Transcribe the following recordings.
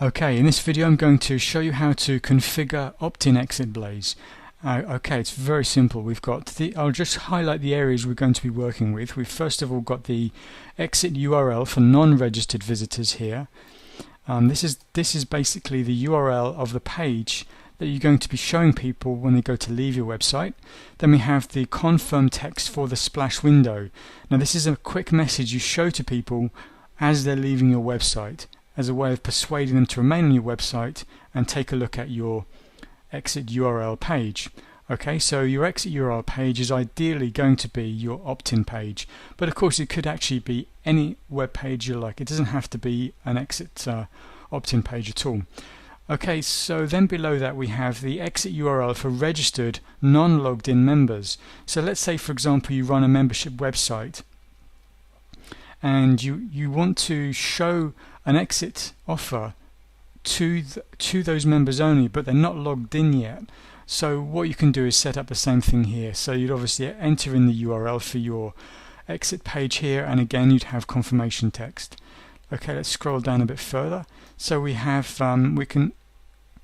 Okay, in this video I'm going to show you how to configure OptinExitBlaze. Okay, it's very simple. I'll just highlight the areas we're going to be working with. We've first of all got the exit URL for non-registered visitors here. This is basically the URL of the page that you're going to be showing people when they go to leave your website. Then we have the confirm text for the splash window. Now this is a quick message you show to people as they're leaving your website, as a way of persuading them to remain on your website and take a look at your exit URL page. Okay, so your exit URL page is ideally going to be your opt-in page, but of course it could actually be any web page you like. It doesn't have to be an exit opt-in page at all. Okay, so then below that we have the exit URL for registered non-logged in members. So let's say, for example, you run a membership website and you want to show an exit offer to those members only, but they're not logged in yet. So what you can do is set up the same thing here. So you'd obviously enter in the URL for your exit page here, and again you'd have confirmation text. Okay, let's scroll down a bit further. So we have we can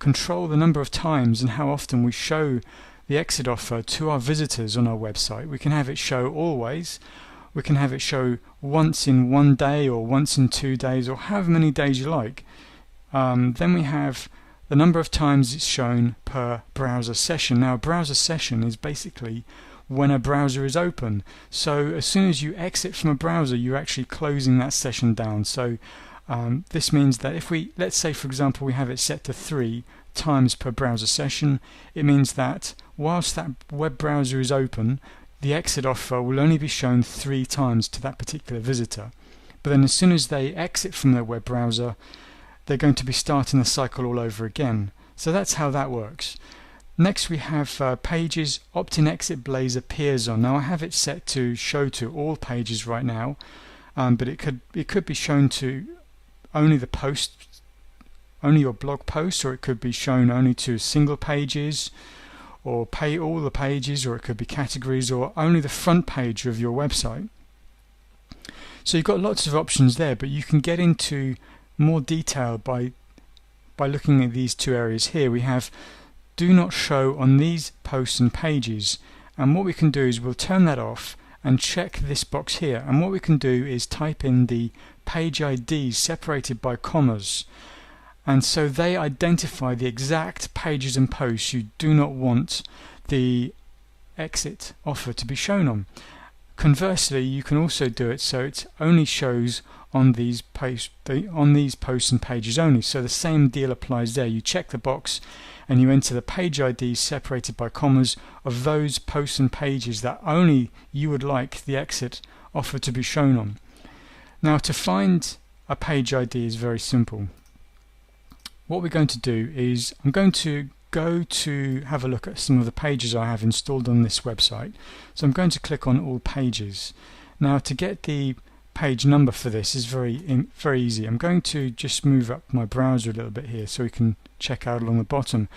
control the number of times and how often we show the exit offer to our visitors on our website. We can have it show always. We can have it show once in 1 day or once in 2 days or however many days you like. Then we have the number of times it's shown per browser session. Now a browser session is basically when a browser is open. So as soon as you exit from a browser, you're actually closing that session down. So this means that if let's say for example we have it set to 3 times per browser session, it means that whilst that web browser is open, the exit offer will only be shown 3 times to that particular visitor. But then as soon as they exit from their web browser, they're going to be starting the cycle all over again. So that's how that works. Next we have pages OptinExitBlaze appears on. Now I have it set to show to all pages right now, but it could be shown to only the post, only your blog posts, or it could be shown only to single pages, or pay all the pages, or it could be categories, or only the front page of your website. So you've got lots of options there, but you can get into more detail by looking at these two areas here. We have do not show on these posts and pages, and what we can do is we'll turn that off and check this box here, and what we can do is type in the page IDs separated by commas, and so they identify the exact pages and posts you do not want the exit offer to be shown on. Conversely, you can also do it so it only shows on these posts and pages only. So the same deal applies there. You check the box and you enter the page IDs separated by commas of those posts and pages that only you would like the exit offer to be shown on. Now to find a page ID is very simple. What we're going to do is I'm going to go to have a look at some of the pages I have installed on this website. So I'm going to click on all pages. Now to get the page number for this is very easy. I'm going to just move up my browser a little bit here so we can check out along the bottom.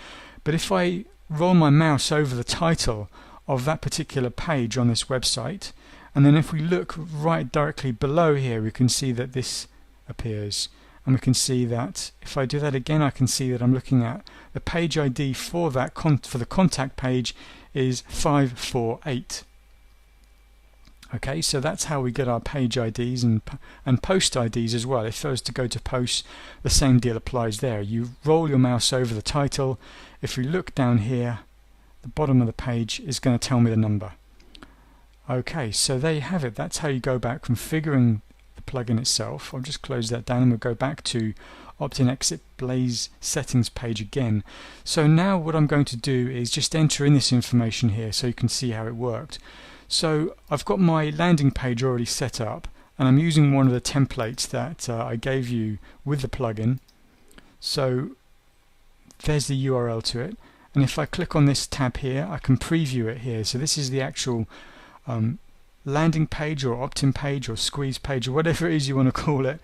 But if I roll my mouse over the title of that particular page on this website, and then if we look right directly below here, we can see that this appears. And we can see that if I do that again, I can see that I'm looking at the page ID for that for the contact page is 548. Okay, so that's how we get our page IDs and post IDs as well. If I was to go to posts, the same deal applies there. You roll your mouse over the title. If we look down here, the bottom of the page is going to tell me the number. Okay, so there you have it. That's how you go about configuring the plugin itself. I'll just close that down and we'll go back to OptinExitBlaze settings page again. So now what I'm going to do is just enter in this information here so you can see how it worked. So I've got my landing page already set up, and I'm using one of the templates that I gave you with the plugin. So there's the URL to it, and if I click on this tab here, I can preview it here. So this is the actual landing page or opt-in page or squeeze page or whatever it is you want to call it.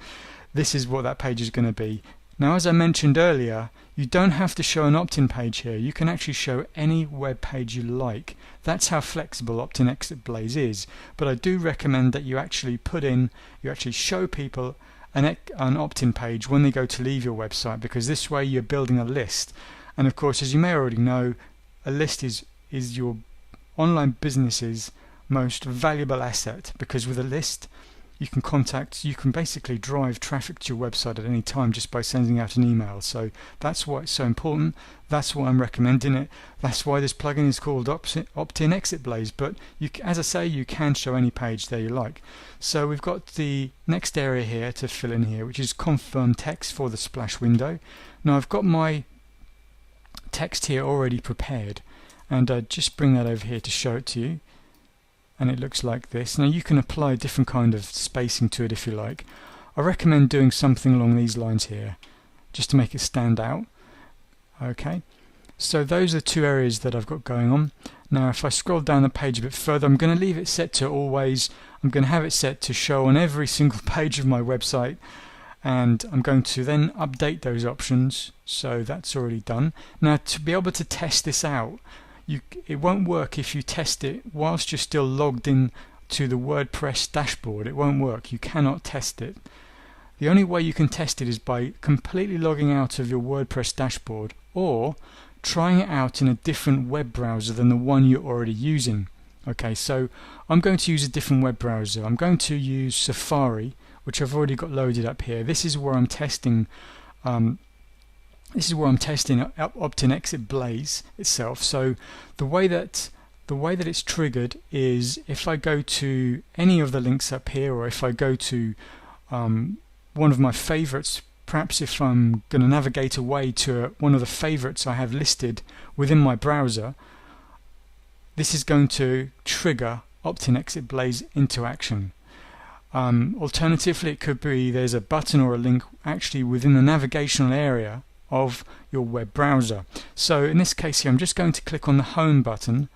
This is what that page is going to be. Now, as I mentioned earlier, you don't have to show an opt-in page here. You can actually show any web page you like. That's how flexible OptinExitBlaze is. But I do recommend that you actually show people an opt-in page when they go to leave your website, because this way you're building a list. And of course, as you may already know, a list is your online business's most valuable asset, because with a list you can basically drive traffic to your website at any time just by sending out an email. So that's why it's so important. That's why I'm recommending it. That's why this plugin is called OptinExitBlaze. But as I say, you can show any page there you like. So we've got the next area here to fill in here, which is confirm text for the splash window. Now I've got my text here already prepared, and I just bring that over here to show it to you. And it looks like this. Now you can apply a different kind of spacing to it if you like. I recommend doing something along these lines here, just to make it stand out. Okay, so those are two areas that I've got going on. Now if I scroll down the page a bit further, I'm going to leave it set to always. I'm going to have it set to show on every single page of my website, and I'm going to then update those options. So that's already done. Now to be able to test this out, it won't work if you test it whilst you're still logged in to the WordPress dashboard. It won't work. You cannot test it. The only way you can test it is by completely logging out of your WordPress dashboard, or trying it out in a different web browser than the one you're already using. Okay, so I'm going to use a different web browser. I'm going to use Safari, which I've already got loaded up here. This is where I'm testing OptinExitBlaze itself. So the way that it's triggered is if I go to any of the links up here, or if I go to one of my favorites, perhaps if I'm going to navigate away to one of the favorites I have listed within my browser, this is going to trigger OptinExitBlaze into action. Alternatively, it could be there's a button or a link actually within the navigational area of your web browser. So in this case here, I'm just going to click on the home button,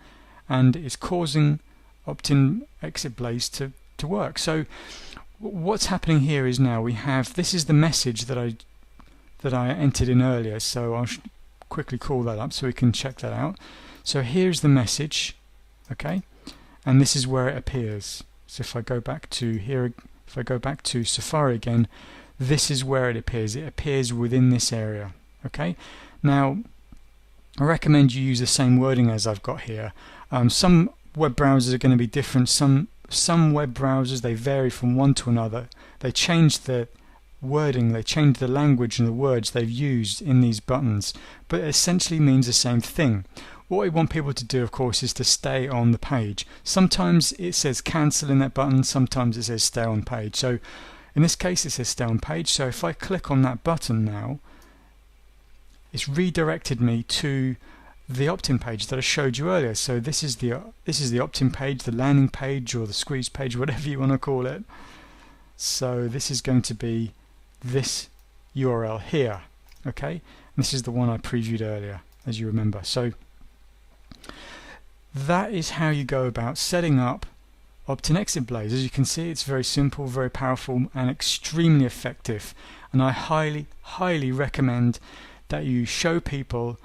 and it's causing OptinExitBlaze to work. So what's happening here is now we have, this is the message that I entered in earlier, so I'll quickly call that up so we can check that out. So here's the message, okay, and this is where it appears. So if I go back to here, if I go back to Safari again, this is where it appears. It appears within this area. Okay. Now, I recommend you use the same wording as I've got here. Some web browsers are going to be different. Some web browsers, they vary from one to another. They change the wording, they change the language and the words they've used in these buttons, but it essentially means the same thing. What we want people to do, of course, is to stay on the page. Sometimes it says cancel in that button, sometimes it says stay on page. So in this case it says stay on page, so if I click on that button now, it's redirected me to the opt-in page that I showed you earlier. So this is the opt-in page, the landing page, or the squeeze page, whatever you want to call it. So this is going to be this URL here, okay? And this is the one I previewed earlier, as you remember. So that is how you go about setting up OptinExitBlaze. As you can see, it's very simple, very powerful, and extremely effective. And I highly recommend that you show people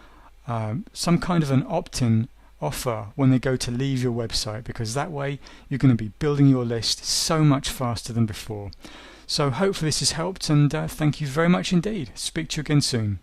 some kind of an opt-in offer when they go to leave your website, because that way you're going to be building your list so much faster than before. So hopefully this has helped, and thank you very much indeed. Speak to you again soon.